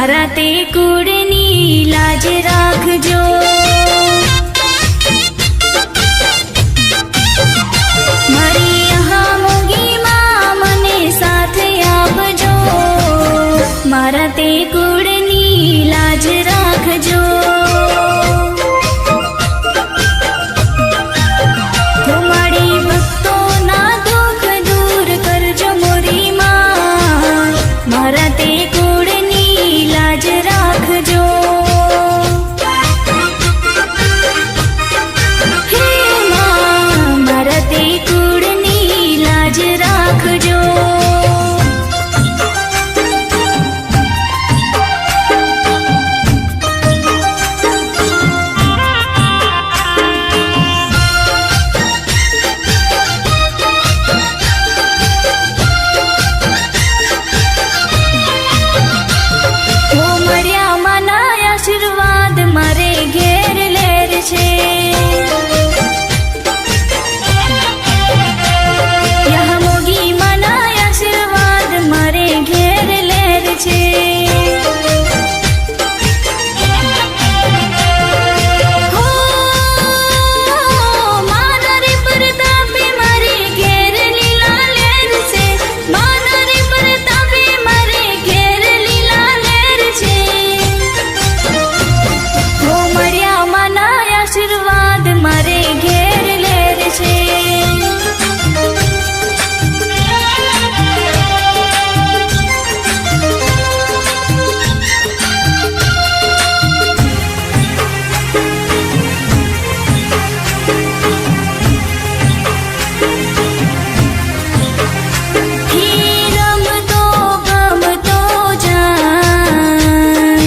मारा ते कुळनी लाज राखजो। मारी यहाँ मोगी मां मने साथ आपजो। मारा ते कुळनी लाज राखजो। तुम्हारी भक्तों ना दुख दूर करजो मोरी मां। मारा ते कुळनी लाज राखजो। हे मां मारा ते कुळनी लाज राखजो। आशीर्वाद मारे घेर लेर छे। यहाँ मोगी मना आशीर्वाद मारे घेर लेर छे। हो मानरी प्रतापे मारे घेर लीला लेर छे। मानरी प्रतापे मारे घेर लीला लेर छे। आशीर्वाद मारे घेर लेर छे। रमतो गमतो जाय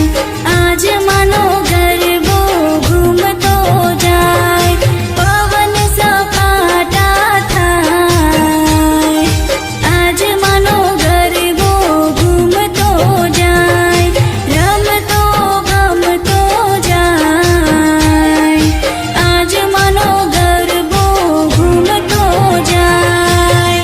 आज मानो गरबो घूमतो जाय। पवन सपाटा थाय आज मानो गरबो घूमतो जाय। रमतो गमतो जाय आज मानो गरबो घूमतो जाय।